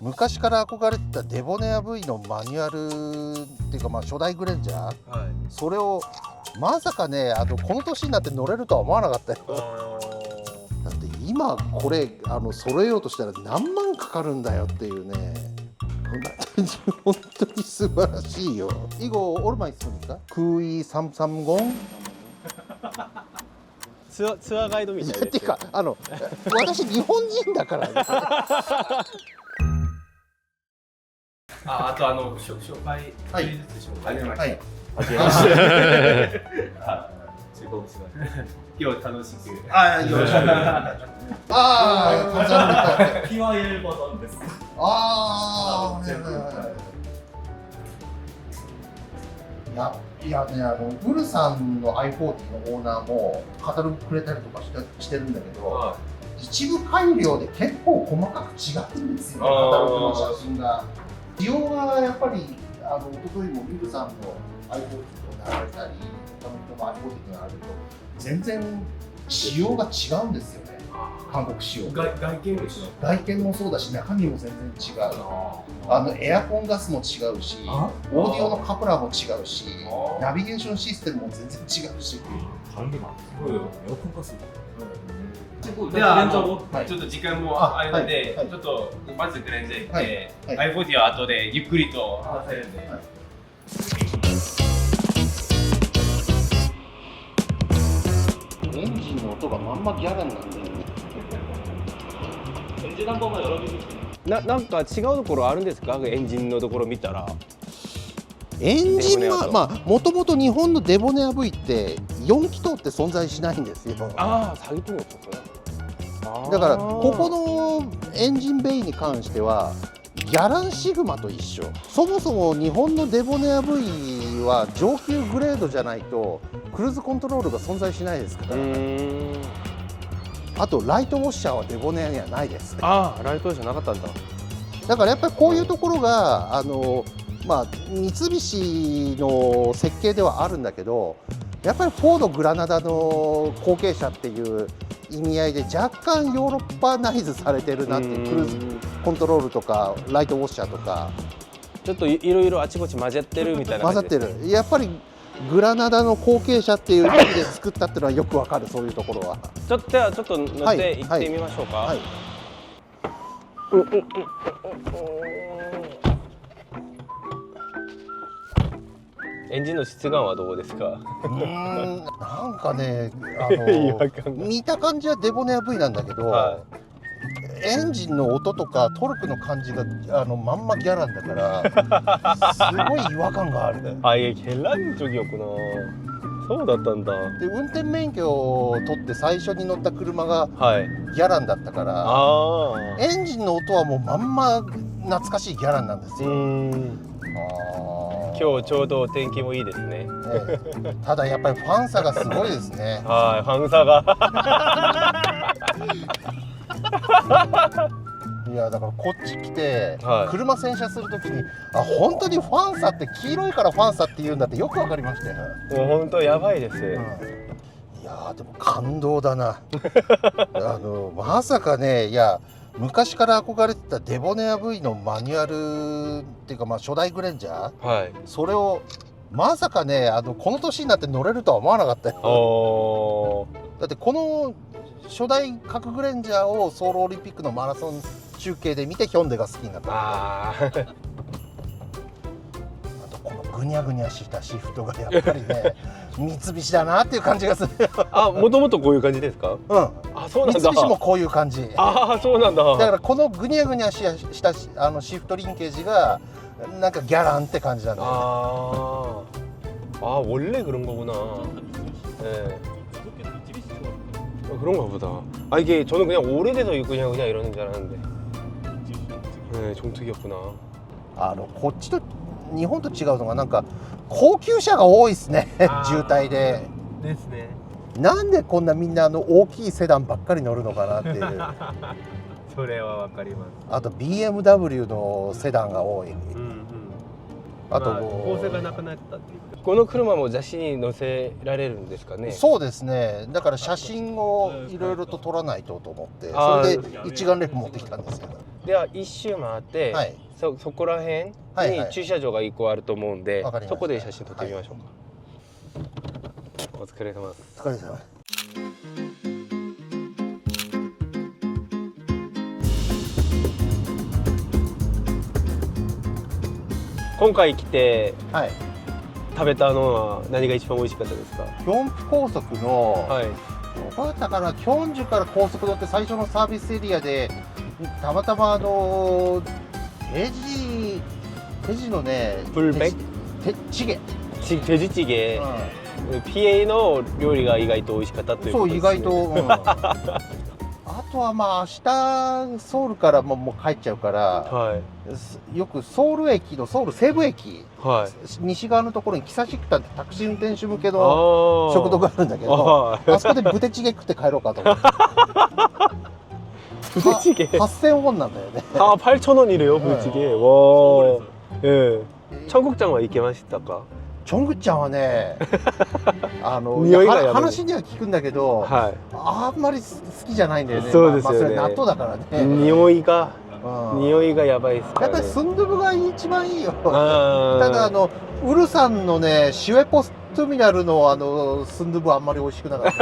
昔から憧れてたデボネア V のマニュアルっていうか、初代グレンジャー、はい、それをまさかね、この年になって乗れるとは思わなかったよ。だって今これ揃えようとしたら何万かかるんだよっていうね。本当に素晴らしいよ。이거 얼마 있습니까? 92330? ツアーガイドみたいですよ。っていうか私日本人だからね。あと紹介一人ずつ紹介しました。はい。はじめまして。今日楽しく。よろしくお願いします。감사합니다。ピュア英語なんです。いやね、ウルさんの i40 のオーナーもカタログくれたりとかしてるんだけど、一部改良で結構細かく違うんですよね、カタログの写真が。仕様がやっぱり一昨日もウルさんの i40 と並べたり、他の人の i40 と並べると全然仕様が違うんですよね。韓国仕様。外見でしょ。外見もそうだし、中身も全然違う。エアコンガスも違うし、オーディオのカプラーも違うし、ナビゲーションシステムも全然違うし。ではちょっと時間もあれなので、ちょっとまずグレンジャー行って、i40 は後でゆっくりと話せるんで。エンジンの音がまんまギャランなんだよね。なんか違うところあるんですか？エンジンのところ見たら。エンジンはもともと日本のデボネア V って4気筒って存在しないんですよ。最近のことね。だからここのエンジンベイに関してはギャランシグマと一緒。そもそも日本のデボネア V は上級グレードじゃないとクルーズコントロールが存在しないですから。あとライトウォッシャーはデボネアにはないです。ライトウォッシャーなかったんだ。だからやっぱりこういうところが三菱の設計ではあるんだけど、やっぱりフォードグラナダの後継者っていう意味合いで若干ヨーロッパナイズされてるなっていう、クルーズコントロールとかライトウォッシャーとかちょっといろいろあちこち混ざってるみたいな混ざってる。やっぱりグラナダの後継者っていう意味で作ったっていうのはよくわかる。そういうところはちょっと乗って行ってみましょうか。エンジンの質感はどうですか？なんかね、見た感じはデボネア V なんだけど、エンジンの音とかトルクの感じがまんまギャランだからすごい違和感がある。계란쪽이었구나。そうだったんだ。で運転免許を取って最初に乗った車がギャランだったから、エンジンの音はもうまんま懐かしいギャランなんですよ。今日ちょうど天気もいいですね。ただやっぱりファン差がすごいですね。ファン差が。いやだからこっち来て、車洗車するときに本当にファン差って黄色いからファン差って言うんだってよくわかりましたよ。もう本当やばいです。いやでも感動だな。まさかね、昔から憧れてたデボネア V のマニュアルっていうか初代グレンジャー、それをまさかねこの年になって乗れるとは思わなかったよ。だってこの初代核グレンジャーをソウルオリンピックのマラソン中継で見てヒョンデが好きになった。あとこのグニャグニャしたシフトがやっぱりね三菱だなっていう感じがする。もともとこういう感じですか？そうなんだ。三菱もこういう感じ。そうなんだ。だからこのグニャグニャしたシフトリンケージがなんかギャランって感じなんだよね。원래 그런 거구나. 그런가 보다. 이게 저는 그냥 오래돼서 그냥 이러는 줄 알았는데. 종특이었구나. こっちと日本と違うのがなんか高級車が多いですね。渋滞で。ですね。なんでこんなみんな大きいセダンばっかり乗るのかなっていう。それはわかります。あと BMW のセダンが多い。あと構成がなくなったっていう。この車も雑誌に載せられるんですかね？そうですね。だから写真をいろいろと撮らないと思って、それで一眼レフ持ってきたんですよ。では一周回って、はい、そこら辺はいはいに駐車場が1個あると思うんで、わかりましたそこで写真撮ってみましょうか、お疲れ様です。お疲れ様。今回来てはい、食べたのは何が一番美味しかったですか？キョンプ高速の、はい。どこだったかな、キョンジュから高速乗って最初のサービスエリアでたまたま手地のね、プルベチゲ、手地チゲ、PA の料理が意外と美味しかったというそうことですね。意外と、あとはまあ明日ソウルからもう帰っちゃうから、はいよくソウル駅のソウル西部駅、はい。西側のところにキサシクタってタクシー運転手向けの食堂があるんだけど、あそこでブテチゲ食って帰ろうかと思って。ブテチゲ。 8000ウォンなんだよね。 8,000원이래요 부대찌개. 와. 예. 청국장は行けましたか？チョングッチャンはね、匂いがやばい話には聞くんだけど、はあんまり好きじゃないんだよね。そうですよねまあそれ納豆だからい。ね。匂いがうんやばいですからね。やっぱりスンドゥブが一番いいよ。あーただウルサンのねシュエポストゥミナルのスンドゥブはあんまり美味しくなかっ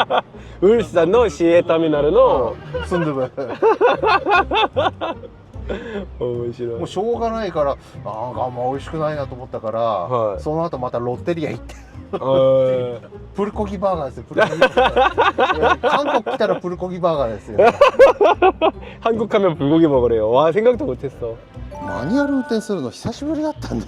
た。ウルスさんの市営ターミナルのスンドゥブ。面白い。もうしょうがないから、なんかあんま美味しくないなと思ったから、はいその後またロッテリア行ってあープルコギバーガーですよ。プルコギバーガー。韓国来たらプルコギバーガーですよ。 한국 가면 불고기 먹으래요. 와, 생각도 못했어. マニュアル運転するの久しぶりだったんで。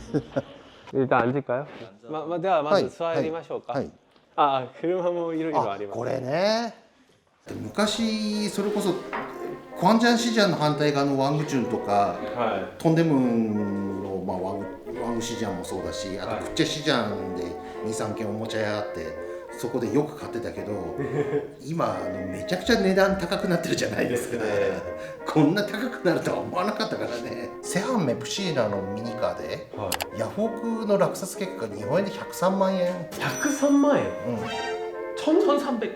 일단 앉을까요? 네,はい座りましょうか。はい。あ、車もいろいろあります。これね、昔それこそクワンジャンシジャンの反対側のワングチュンとかはトンデムンの、まあ、ワングシジャンもそうだし、あとクッチェシジャンで 2,3 軒おもちゃ屋あって、そこでよく買ってたけど今めちゃくちゃ値段高くなってるじゃないですか。こんな高くなるとは思わなかったからね。セハンメプシーナのミニカーで、ヤフオクの落札結果日本円で103万円。 103万円。1,300。だって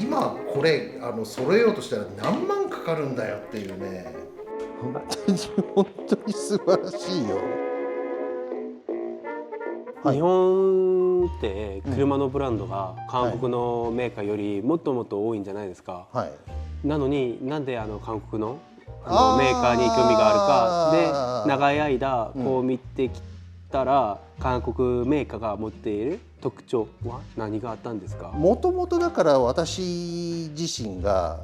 今これ揃えようとしたら何万かかるんだよっていうね。本当に素晴らしいよ。はい、日本って車のブランドが韓国のメーカーよりもっともっと多いんじゃないですか。はい、なのになんで韓国のメーカーに興味があるかで長い間こう見てきたら、韓国メーカーが持っている特徴は何があったんですか？もともとだから私自身が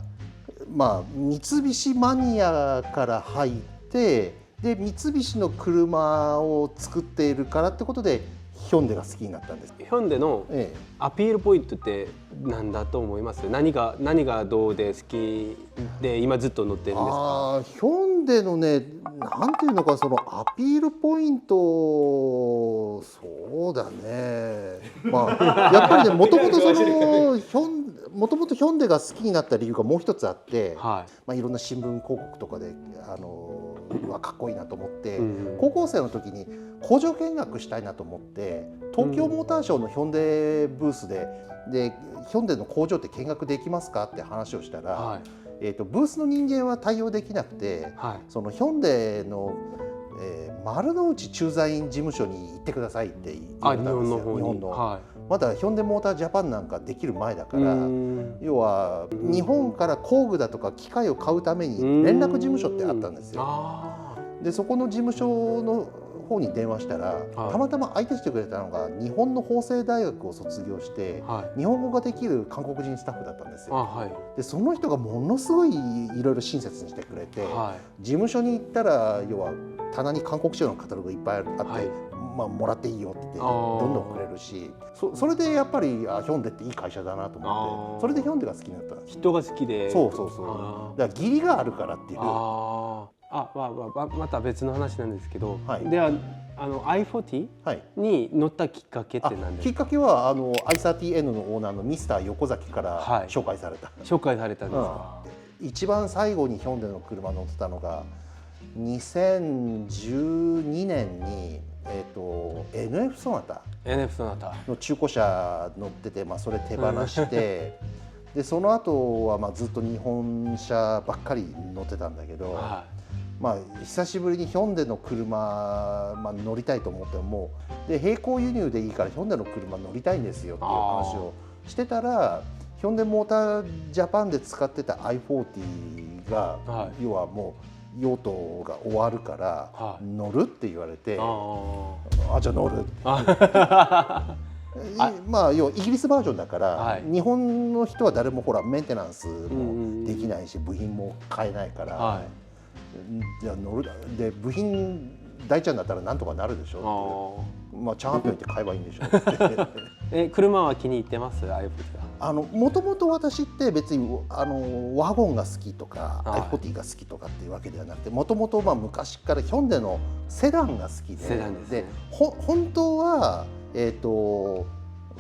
まあ三菱マニアから入って、で三菱の車を作っているからってことでヒョンデが好きになったんです。ヒョンデのアピールポイントって何だと思います？何がどうで好きで今ずっと乗ってるんですか？ヒョンデのね、なんていうのか、そのアピールポイント、そうだね。まあやっぱりね、もともとヒョンデが好きになった理由がもう一つあって、まあいろんな新聞広告とかでかっこいいなと思って、高校生の時に工場見学したいなと思って東京モーターショーのヒョンデブースでヒョンデの工場って見学できますかって話をしたら、ブースの人間は対応できなくて、そのヒョンデの、丸の内駐在員事務所に行ってくださいって言ったんですよ。日本の、まだヒョンデモータージャパンなんかできる前だから、要は日本から工具だとか機械を買うために連絡事務所ってあったんですよ。でそこの事務所の方に電話したら、たまたま相手してくれたのが日本の法政大学を卒業して、日本語ができる韓国人スタッフだったんですよ。でその人がものすごいいろいろ親切にしてくれて、事務所に行ったら要は棚に韓国資料のカタログいっぱいあって、まあ、もらっていいよって言ってどんどんくれるし、それでやっぱりヒョンデっていい会社だなと思って、それでヒョンデが好きになった。人が好きで。そうだから義理があるからっていう。また別の話なんですけど、ではi40 に乗ったきっかけって何ですか？きっかけはi30N のオーナーのミスター横崎から紹介された。紹介されたんですか？一番最後にヒョンデの車乗ってたのが2012年にNF ソナタの中古車乗ってて、それ手放してでその後はまあずっと日本車ばっかり乗ってたんだけど、はまあ久しぶりにヒョンデの車、まあ、乗りたいと思ってもで並行輸入でいいからヒョンデの車乗りたいんですよっていう話をしてたら、ヒョンデモータージャパンで使ってた i40 が、はい、要はもう用途が終わるから、はい、乗るって言われて、あじゃあ乗るあまあ要はイギリスバージョンだから、はい、日本の人は誰もほらメンテナンスもできないし、部品も買えないから、はい、じゃあ乗るで部品大ちゃんだったらなんとかなるでしょってまあチャンピオンって買えばいいんでしょって車は気に入ってます iPod が。もともと私って別にワゴンが好きとか、はい、i40 が好きとかっていうわけではなくて、もともと昔からヒョンデのセダンが好きで、セダンですね。本当は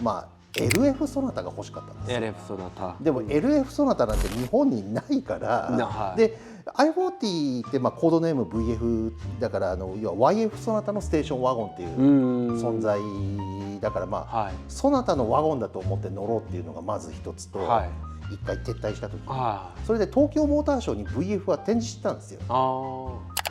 まあ LF ソナタが欲しかったんですよ。 LF ソナタでも LF ソナタなんて日本にないから、はい、で i40 ってまあコードネーム VF だから要は YF ソナタのステーションワゴンっていう存在だから、まあ、はい、ソナタのワゴンだと思って乗ろうっていうのがまず一つと、はい、一回撤退した時に、それで東京モーターショーに VF は展示してたんですよ。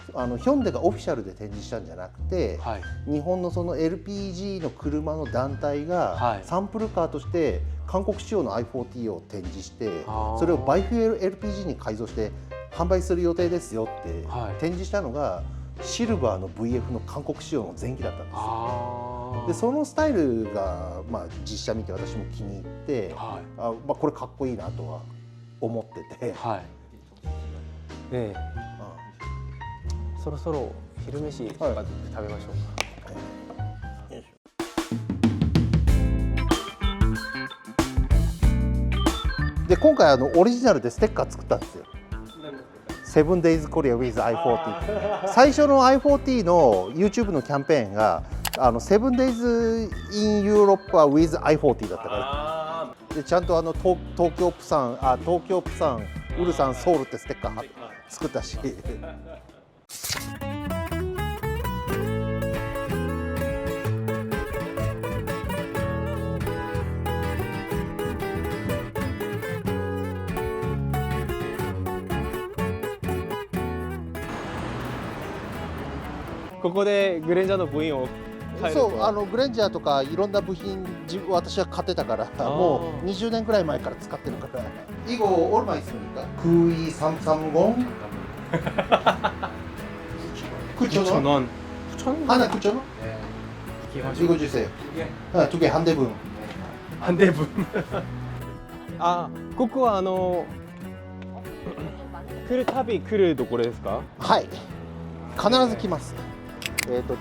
ヒョンデがオフィシャルで展示したんじゃなくて、はい、日本のその LPG の車の団体がサンプルカーとして韓国仕様の i40 を展示して、それをバイフュエル LPG に改造して販売する予定ですよって展示したのが、シルバーの VF の韓国仕様の前期だったんですよ。でそのスタイルが、まあ、実写見て私も気に入って、はい、まあ、これかっこいいなとは思ってて、はい、そろそろ昼飯とか食べましょうか。で今回オリジナルでステッカー作ったんですよ。7 days Korea with i40。最初の i40 の YouTube のキャンペーンが7 days in Europe with i40 だったから、でちゃんと東京プサンウルサンソウルってステッカー作ったし。ここでグレンジャーの部品を買えると。そうグレンジャーとかいろんな部品私は買ってたからもう20年くらい前から使ってるから。이거 얼마 있습니까? 92330 9,000원. 하나 9,000원? 이거 주세요. 두 개 한 대분. 한 대분. 아, ここは来るたび来るところですか？はい。必ず来ます。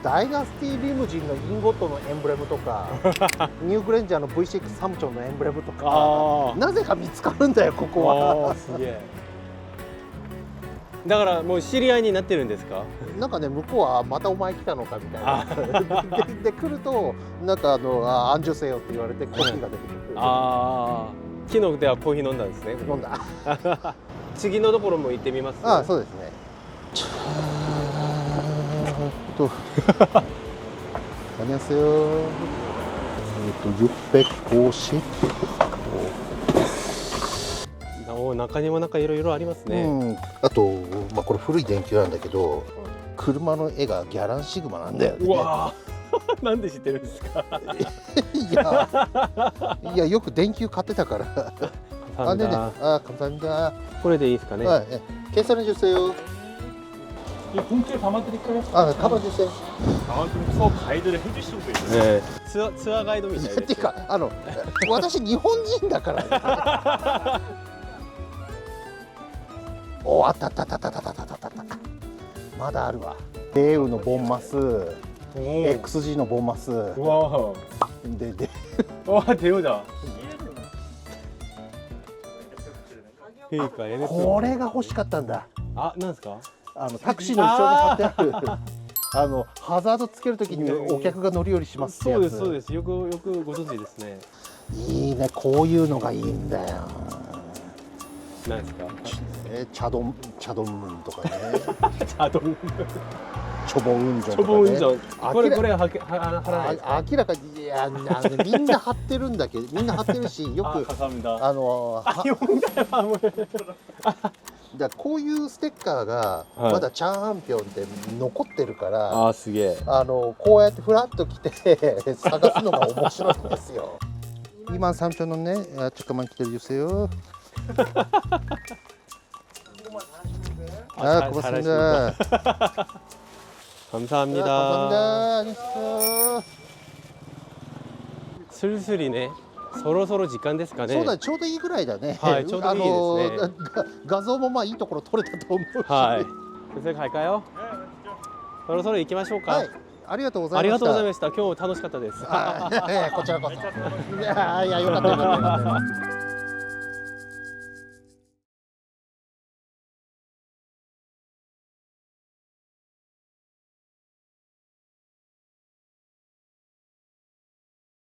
ダイナスティリムジンのインゴットのエンブレムとかニューグレンジャーの V6 サムチョンのエンブレムとかなぜか見つかるんだよここは。すげえ。だからもう知り合いになってるんですか？なんかね向こうはまたお前来たのかみたいなで来るとなんか安住せよって言われてコーヒーが出てくる。ああ、昨日ではコーヒー飲んだんですね。飲んだ。次のところも行ってみます。ああ、そうですね。안녕하세요. 650. 中にもなんかいろいろありますね。あと、まあ、これ古い電球なんだけど、車の絵がギャランシグマなんだよね。うわなんで知ってるんですか？いやよく電球買ってたから。あねね、감사합니다. これでいいですかね。はい、계산해주세요. 이 봉투에 담아드릴까요? 담아주세요. 그럼 수업 가이드를 해주시는 거 있어요? 네.ツアーガイドみたいです。てか私日本人だから。お、あったあったあったあったあったあったあった。まだあるわ。レウのボンマス、XG のボンマス。わで。わ대우다。これが欲しかったんだ。あ、なんですか？タクシーの後ろに貼ってあるハザードつけるときにお客が乗り降りしますってやつ。そうですそうです。よくご存知ですね。いいね、こういうのがいいんだよ。何ですか？チャドンとかね。チャドン。チョボ運転とかね。チョボ運転。これは払わないですか？明らかにいやみんな貼ってるんだけどみんな貼ってるしよく 감사합니다. だこういうステッカーがはいまだチャンピオンって残ってるから、 すげえ. こうやってフラッと来て探すのが面白いんですよ. 이만 3,000원 네. 잠깐만 기다려주세요. 고맙습니다. 감사합니다. 감사합니다. 안녕하세요. 슬슬이네. 서로時間ですかね. そうだ、ちょうどいいぐらいだね。はいちょうどいいですね。画像もまあいいところ撮れたと思うし。はい. 슬슬 갈까요? 서로行きましょうか. はい、ありがとうございました。ありがとうございました。今日楽しかったです。こちらこそ。いや、よかったよかったよかった。